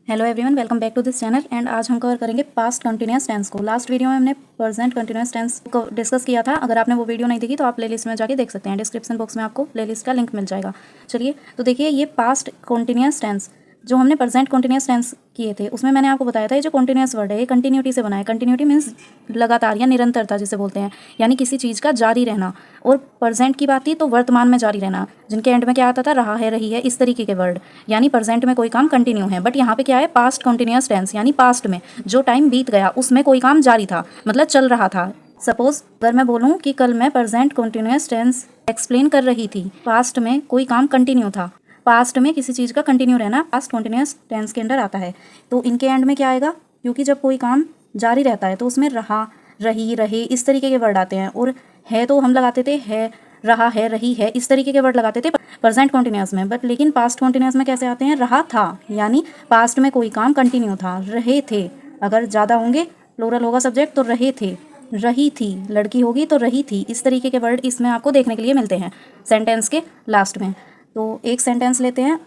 Hello everyone, welcome back to this channel. And आज हम cover करेंगे पास्ट कंटिन्यूअस टेंस को। लास्ट वीडियो में हमने प्रेजेंट कंटिन्यूअस टेंस को डिस्कस किया था। अगर आपने वो वीडियो नहीं देखी तो आप प्लेलिस्ट में जाके देख सकते हैं। डिस्क्रिप्शन बॉक्स में आपको प्लेलिस्ट का लिंक मिल जाएगा। चलिए, तो देखिए, ये पास्ट कंटिन्यूअस टेंस जो हमने प्रेजेंट कंटिन्यूअस टेंस किए थे उसमें मैंने आपको बताया था ये जो कंटिन्यूअस वर्ड है ये कंटिन्यूटी से बना है। कंटिन्यूटी मीन्स लगातार या निरंतरता जिसे बोलते हैं, यानी किसी चीज़ का जारी रहना। और प्रेजेंट की बात थी तो वर्तमान में जारी रहना, जिनके एंड में क्या आता था, रहा है, रही है, इस तरीके के वर्ड, यानी प्रेजेंट में कोई काम कंटिन्यू है। बट यहाँ पे क्या है, पास्ट कंटिन्यूअस टेंस, यानी पास्ट में जो टाइम बीत गया उसमें कोई काम जारी था, मतलब चल रहा था। सपोज अगर मैं बोलूँ कि कल मैं प्रेजेंट कंटिन्यूअस टेंस एक्सप्लेन कर रही थी, पास्ट में कोई काम कंटिन्यू था। पास्ट में किसी चीज़ का कंटिन्यू रहना पास्ट कंटिन्यूअस टेंस के अंडर आता है। तो इनके एंड में क्या आएगा, क्योंकि जब कोई काम जारी रहता है तो उसमें रहा, रही, रहे, इस तरीके के वर्ड आते हैं। और है तो हम लगाते थे है, रहा है, रही है, इस तरीके के वर्ड लगाते थे प्रेजेंट कंटिन्यूअस में। बट लेकिन पास्ट कंटिन्यूअस में कैसे आते हैं, रहा था, यानी पास्ट में कोई काम कंटिन्यू था। रहे थे, अगर ज़्यादा होंगे प्लूरल होगा सब्जेक्ट तो रहे थे। रही थी, लड़की होगी तो रही थी, इस तरीके के वर्ड इसमें आपको देखने के लिए मिलते हैं सेंटेंस के लास्ट में। तो एक सेंटेंस लेते हैं,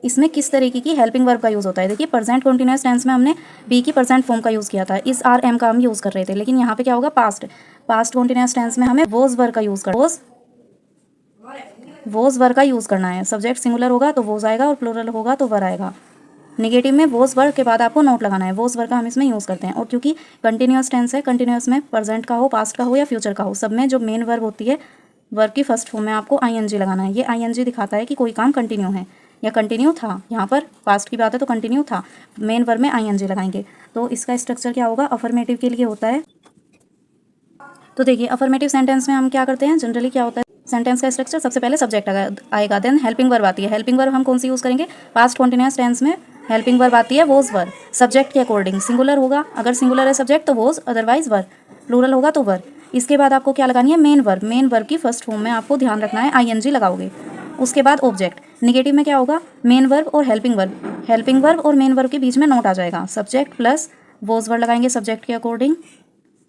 इसमें किस तरीके की हेल्पिंग वर्ब का यूज़ होता है। देखिए, प्रेजेंट कंटिन्यूअस टेंस में हमने बी की प्रेजेंट फॉर्म का यूज़ किया था, इस आर एम का हम यूज़ कर रहे थे। लेकिन यहाँ पे क्या होगा, पास्ट कंटिन्यूअस टेंस में हमें वोज वर्ब का यूज़ कर वोज वर्ब का यूज़ करना है। सब्जेक्ट सिंगुलर होगा तो वोज आएगा और प्लूरल होगा तो वर आएगा। निगेटिव में वोज वर्ब के बाद आपको नोट लगाना है, वोज वर्ब का हम इसमें यूज़ करते हैं। और क्योंकि कंटिन्यूअस टेंस है, कंटिन्यूअस में प्रेजेंट का हो, पास्ट का हो या फ्यूचर का हो, सब में जो मेन वर्ब होती है वर्ब की फर्स्ट फॉर्म में आपको आईएनजी लगाना है। ये आईएनजी दिखाता है कि कोई काम कंटिन्यू है या कंटिन्यू था। यहाँ पर पास्ट की बात है तो कंटिन्यू था, मेन वर्ब में आईएनजी लगाएंगे। तो इसका स्ट्रक्चर क्या होगा, अफर्मेटिव के लिए होता है। तो देखिए, अफर्मेटिव सेंटेंस में हम क्या करते हैं, जनरली क्या होता है, सेंटेंस का स्ट्रक्चर सबसे पहले सब्जेक्ट आएगा, देन हेल्पिंग वर्ब आती है। हेल्पिंग वर्ब हम कौन सी यूज़ करेंगे, पास्ट कंटिन्यूअस टेंस में हेल्पिंग वर्ब आती है वोज वर्ब। सब्जेक्ट के अकॉर्डिंग सिंगुलर होगा, अगर सिंगुलर है सब्जेक्ट तो वोज, अदरवाइज वर्ब, प्लूरल होगा तो वर्ब। इसके बाद आपको क्या लगानी है, मेन वर्ब। मेन वर्ब की फर्स्ट फॉर्म में आपको ध्यान रखना है आईएनजी लगाओगे। उसके बाद ऑब्जेक्ट। निगेटिव में क्या होगा, मेन वर्ब और हेल्पिंग वर्ब, हेल्पिंग वर्ब और मेन वर्ब के बीच में नोट आ जाएगा, सब्जेक्ट प्लस वोज वर्ब लगाएंगे सब्जेक्ट के अकॉर्डिंग।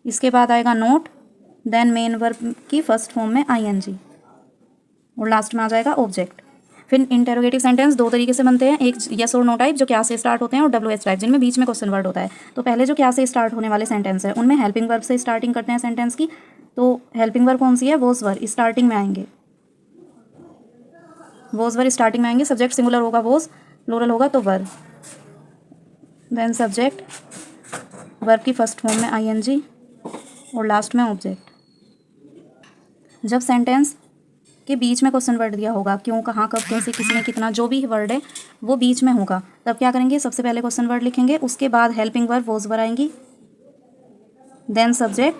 इसके बाद आएगा नोट, देन मेन वर्ब की फर्स्ट फॉर्म में आईएनजी, और लास्ट में आ जाएगा ऑब्जेक्ट। फिर इंटेरोगेटिव सेंटेंस दो तरीके से बनते हैं, एक यस और नो टाइप जो क्या से स्टार्ट होते हैं, और डब्ल्यू टाइप जिनमें बीच में क्वेश्चन वर्ड होता है। तो पहले जो क्या से स्टार्ट होने वाले सेंटेंस है उनमें हेल्पिंग वर्ब से स्टार्टिंग करते हैं सेंटेंस की। तो हेल्पिंग वर्ब कौन सी है, वोज वर्ब स्टार्टिंग में आएंगे, वोज वर्ब स्टार्टिंग में आएंगे। सब्जेक्ट सिंगुलर होगा वोज, प्लूरल होगा तो वर्ब, देन सब्जेक्ट, वर्ब की फर्स्ट फॉर्म में आईएनजी, और लास्ट में ऑब्जेक्ट। जब सेंटेंस के बीच में क्वेश्चन वर्ड दिया होगा, क्यों, कहाँ, कब, कैसे, किसने, कितना, जो भी वर्ड है वो बीच में होगा, तब क्या करेंगे, सबसे पहले क्वेश्चन वर्ड लिखेंगे, उसके बाद हेल्पिंग वर्ब वोज वर्ब आएंगी, देन सब्जेक्ट,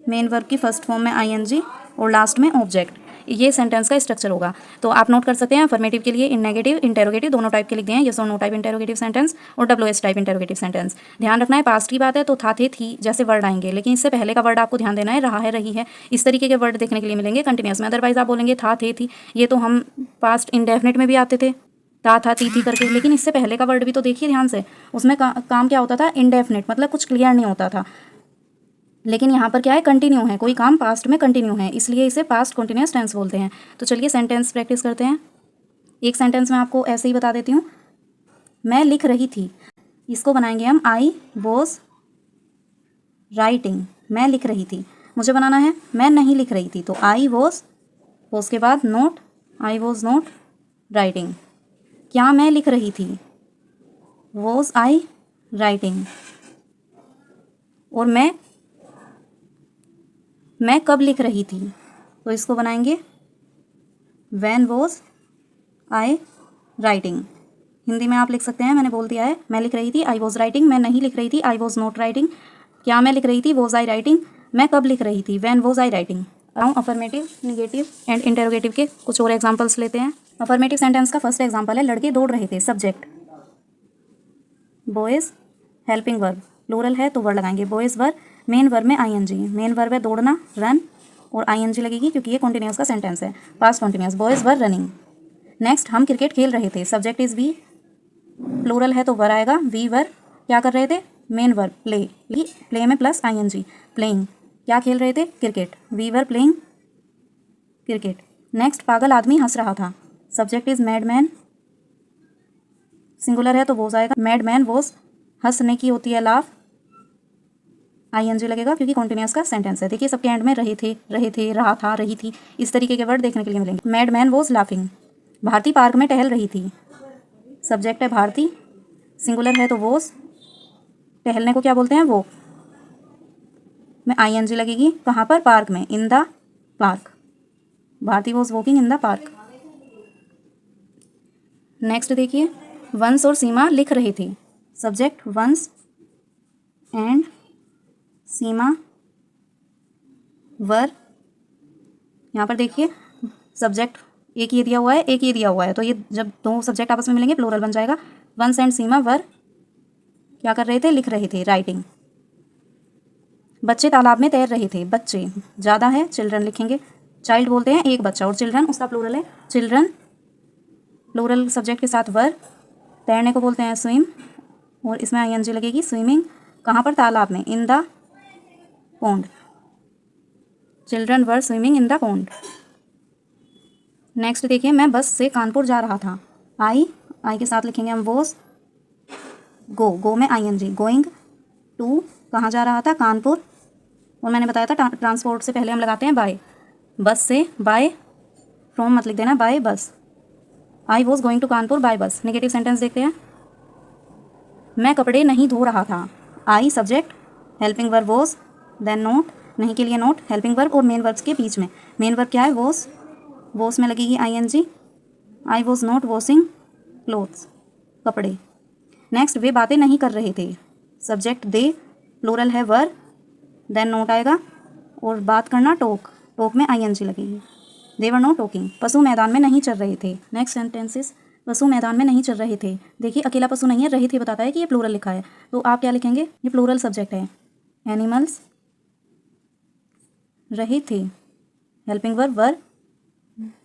मेन वर्ब की फर्स्ट फॉर्म में आईएनजी, और लास्ट में ऑब्जेक्ट। ये सेंटेंस का स्ट्रक्चर होगा। तो आप नोट कर सकते हैं, अफर्मेटिव के लिए इन नेगेटिव इंटेरोगेटिव दोनों टाइप के लिख दिए हैं, यस और नो टाइप इंटेरोगेटिव सेंटेंस और डब्ल्यूएस टाइप इंटेरोगेटिव सेंटेंस। ध्यान रखना है, पास्ट की बात है तो था, थे, थी जैसे वर्ड आएंगे, लेकिन इससे पहले का वर्ड आपको ध्यान देना है, रहा है, रही है, इस तरीके के वर्ड देखने के लिए मिलेंगे कंटिन्यूअस में। अदरवाइज आप बोलेंगे था, थे, थी, ये तो हम पास्ट इंडेफिनिट में भी आते थे, था, थी करके। लेकिन इससे पहले का वर्ड भी तो देखिए ध्यान से, उसमें काम क्या होता था, इंडेफिनिट, मतलब कुछ क्लियर नहीं होता था। लेकिन यहाँ पर क्या है, कंटिन्यू है, कोई काम पास्ट में कंटिन्यू है, इसलिए इसे पास्ट कंटिन्यूअस टेंस बोलते हैं। तो चलिए सेंटेंस प्रैक्टिस करते हैं। एक सेंटेंस में आपको ऐसे ही बता देती हूँ, मैं लिख रही थी, इसको बनाएंगे हम आई वॉज राइटिंग। मैं लिख रही थी, मुझे बनाना है मैं नहीं लिख रही थी, तो आई वॉज, उसके बाद note, I was not writing. क्या मैं लिख रही थी, वॉज आई राइटिंग। और मैं कब लिख रही थी, तो इसको बनाएंगे when was I writing. Hindi में आप लिख सकते हैं, मैंने बोल दिया है, मैं लिख रही थी आई वॉज राइटिंग, मैं नहीं लिख रही थी आई वॉज नॉट राइटिंग, क्या मैं लिख रही थी वॉज आई राइटिंग, मैं कब लिख रही थी when was I writing. Affirmative, negative and interrogative के कुछ और एग्जाम्पल्स लेते हैं। अफर्मेटिव सेंटेंस का फर्स्ट एग्जाम्पल है, लड़के दौड़ रहे थे, subject boys, helping verb, plural है तो वर्ड लगाएंगे बॉयज़ वर्ब, मेन वर्ब में आईएनजी, मेन वर्ब है दौड़ना, रन, और आईएनजी लगेगी क्योंकि ये कंटिन्यूअस का सेंटेंस है, past continuous, boys were running. Next, हम क्रिकेट खेल रहे थे, सब्जेक्ट इज वी, प्लूरल है तो वर आएगा, वी वर क्या कर रहे थे, मेन वर्ब प्ले, प्ले में प्लस आईएनजी, प्लेइंग, क्या खेल रहे थे, cricket, we were playing cricket. Next, पागल आदमी हंस रहा था, subject is mad man, singular है तो वोज आएगा। मैड मैन वोज, हंसने की होती है लाफ, आईएनजी लगेगा क्योंकि कॉन्टिन्यूअस का सेंटेंस है। देखिए सबके एंड में रहे थे, रहा था, रही थी, इस तरीके के वर्ड देखने के लिए मिलेंगे। Mad man was laughing, Bharti park में टहल रही थी, सब्जेक्ट है भारती, सिंगुलर है तो वोज, टहलने को क्या बोलते हैं वो, में आईएनजी लगेगी। कहाँ पर, पार्क में, in the park, Bharti was walking in the park. Next देखिए, वंश और सीमा लिख रहे थे, सब्जेक्ट वंश एंड सीमा वर। यहाँ पर देखिए सब्जेक्ट एक ये दिया हुआ है, एक ये दिया हुआ है, तो ये जब दो सब्जेक्ट आपस में मिलेंगे प्लूरल बन जाएगा। वंश एंड सीमा वर क्या कर रहे थे, लिख रहे थे, राइटिंग। बच्चे तालाब में तैर रहे थे, बच्चे ज़्यादा है, चिल्ड्रन लिखेंगे। चाइल्ड बोलते हैं एक बच्चा, और चिल्ड्रन उसका प्लूरल है चिल्ड्रन, प्लूरल सब्जेक्ट के साथ वर। तैरने को बोलते हैं स्विम, और इसमें आईएनजी लगेगी, स्विमिंग। कहाँ पर, तालाब में, in the pond, children were swimming in the pond. Next देखिए, मैं बस से कानपुर जा रहा था, आई के साथ लिखेंगे हम वोज। गो में आईएनजी, गोइंग टू, कहाँ जा रहा था, कानपुर, और मैंने बताया था ट्रांसपोर्ट से पहले हम लगाते हैं बाय, बस से, बाय, फ्रॉम मत लिख देना, by bus. I was going to Kanpur by bus. Negative sentence देखते हैं, मैं कपड़े नहीं धो रहा था, I subject, helping verb was, then not, नहीं के लिए नोट, हेल्पिंग वर्ब और मेन वर्ब्स के बीच में, मेन वर्ब क्या है, वॉज में लगेगी ING. I was not washing clothes, कपड़े। नेक्स्ट, वे बातें नहीं कर रहे थे, सब्जेक्ट दे, प्लूरल है वर, देन नोट आएगा, और बात करना टॉक में आईएनजी लगेगी। दे वर नॉट टॉकिंग। पशु मैदान में नहीं चल रहे थे, नेक्स्ट सेंटेंसेस, पशु मैदान में नहीं चल रहे थे। देखिए अकेला पशु नहीं है, रहे थे बताता है कि ये प्लूरल लिखा है, तो आप क्या लिखेंगे, ये प्लूरल सब्जेक्ट है, एनिमल्स, रहे थे, हेल्पिंग वर्ब वर,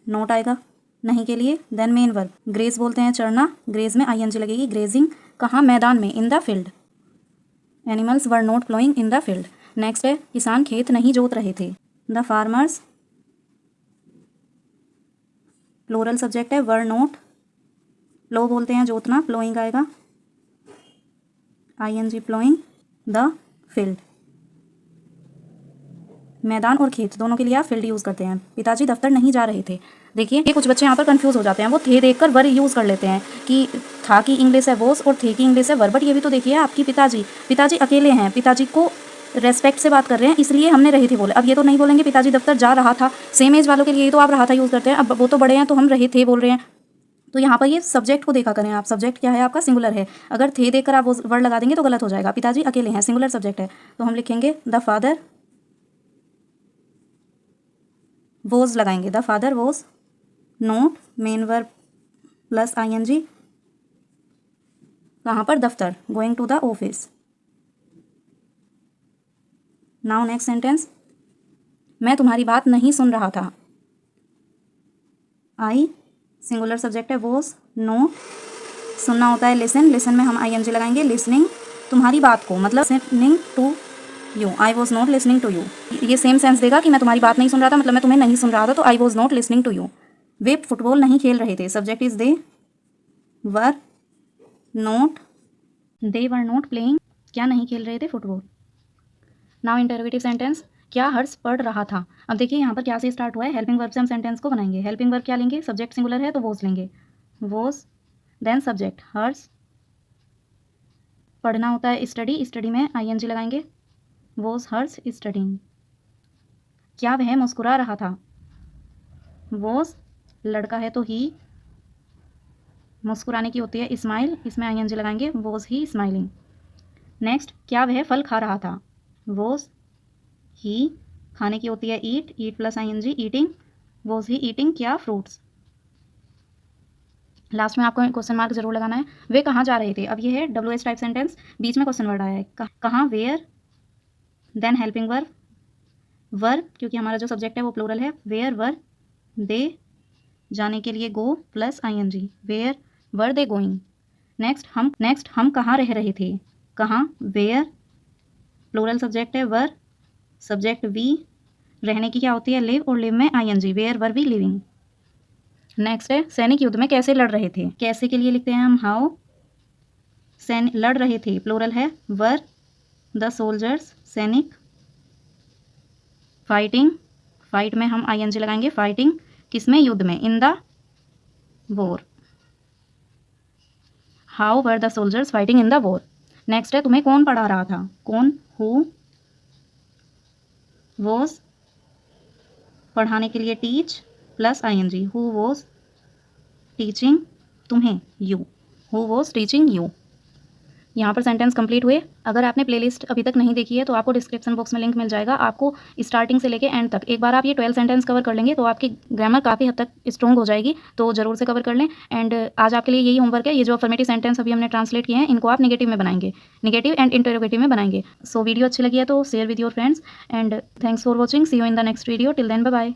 नोट आएगा नहीं के लिए, देन मेन वर्ब। ग्रेज बोलते हैं चरना, ग्रेज में आईएनजी लगेगी, ग्रेजिंग। कहाँ, मैदान में, in the field, animals were not ploughing in the field. Next है, किसान खेत नहीं जोत रहे थे, द फार्मर्स, प्लूरल सब्जेक्ट है वर नॉट, प्लो बोलते हैं जोतना, प्लोइंग आएगा, आईएनजी प्लोइंग द फील्ड। मैदान और खेत दोनों के लिए आप फील्ड यूज़ करते हैं। पिताजी दफ्तर नहीं जा रहे थे। देखिए ये कुछ बच्चे यहाँ पर कंफ्यूज हो जाते हैं, वो थे देखकर वर यूज़ कर लेते हैं कि था की इंग्लिश है वोस और थे की इंग्लिश है वर, बट ये भी तो देखिए आपकी पिताजी अकेले हैं, पिताजी को रेस्पेक्ट से बात कर रहे हैं, इसलिए हमने रहे थे बोले। अब ये तो नहीं बोलेंगे पिताजी दफ्तर जा रहा था, सेम एज वालों के लिए तो आप रहा था यूज़ करते हैं, अब वो तो बड़े हैं तो हम रहे थे बोल रहे हैं। तो यहाँ पर ये सब्जेक्ट को देखा करें आप, सब्जेक्ट क्या है आपका, सिंगुलर है। अगर थे देखकर आप वो वर्ड लगा देंगे तो गलत हो जाएगा। पिताजी अकेले हैं, सिंगुलर सब्जेक्ट है, तो हम लिखेंगे द फादर वोज लगाएंगे, the father was not, main verb plus ING, कहाँ पर, दफ्तर, going to the office. Now next sentence, मैं तुम्हारी बात नहीं सुन रहा था, आई सिंगुलर सब्जेक्ट है वोज, नो, सुनना होता है लिसन, लिसन में हम आईएनजी लगाएंगे, लिसनिंग तुम्हारी बात को, मतलब listening to you, I was not listening to you. ये सेम सेंस देगा कि मैं तुम्हारी बात नहीं सुन रहा था, मतलब मैं तुम्हें नहीं सुन रहा था, तो I was not listening to you. वे फुटबॉल नहीं खेल रहे थे, subject is they were not, they were not playing, क्या नहीं खेल रहे थे, फुटबॉल। नाउ इंटरोगेटिव सेंटेंस, क्या हर्ष पढ़ रहा था। अब देखिए यहाँ पर क्या से स्टार्ट हुआ है, हेल्पिंग वर्ब से हम सेंटेंस को बनाएंगे। हेल्पिंग वर्ब क्या लेंगे, सब्जेक्ट सिंगुलर है तो वोज लेंगे, वोज, देन सब्जेक्ट हर्ष, पढ़ना होता है स्टडी, स्टडी में आईएनजी लगाएंगे, वोज हर्ष स्टडिंग। क्या वह मुस्कुरा रहा था, वोज, लड़का है तो ही, मुस्कुराने की होती है स्माइल, इसमें आईएनजी लगाएंगे, वोज ही स्माइलिंग। नेक्स्ट, क्या वह फल खा रहा था, वोज ही, खाने की होती है eat, eat plus ING, eating, was he eating क्या फ्रूट्स। लास्ट में आपको क्वेश्चन मार्क जरूर लगाना है। वे कहाँ जा रहे थे, अब ये है WH टाइप सेंटेंस, बीच में क्वेश्चन वर्ड आया है, कहाँ, where, then helping verb verb, क्योंकि हमारा जो सब्जेक्ट है वो प्लूरल है, वेयर वर दे, जाने के लिए go plus ING, where were they going. Next हम कहाँ रह रहे थे, कहाँ, वेयर, प्लूरल सब्जेक्ट है वर, सब्जेक्ट वी, रहने की क्या होती है लिव, और लिव में ING, where were we living. Next है, सैनिक युद्ध में कैसे लड़ रहे थे, कैसे के लिए लिखते हैं हम हाउ, लड़ रहे थे, प्लूरल है वर द सोल्जर्स, सैनिक। फाइटिंग, फाइट में हम ING लगाएंगे, फाइटिंग किसमें, युद्ध में, in the war. How were the soldiers fighting in the war. Next है तुम्हें कौन पढ़ा रहा था, कौन, हु वॉज, पढ़ाने के लिए teach plus ING, who was teaching तुम्हें, you, who was teaching you. यहाँ पर सेंटेंस कंप्लीट हुए। अगर आपने प्लेलिस्ट अभी तक नहीं देखी है तो आपको डिस्क्रिप्शन बॉक्स में लिंक मिल जाएगा, आपको स्टार्टिंग से लेके एंड तक। एक बार आप ये 12 सेंटेंस कवर कर लेंगे तो आपकी ग्रामर काफ़ी हद तक स्ट्रॉन्ग हो जाएगी, तो ज़रूर से कवर कर लें। एंड आज आपके लिए यही होमवर्क है, ये जो अफर्मेटिव सेंटेंस अभी हमने ट्रांसलेट किए हैं इनको आप नेगेटिव में बनाएंगे, नेगेटिव एंड इंटरोगेटिव में बनाएंगे। सो वीडियो अच्छी लगी है तो share with your friends and thanks for watching, see you in the next video, till then bye bye.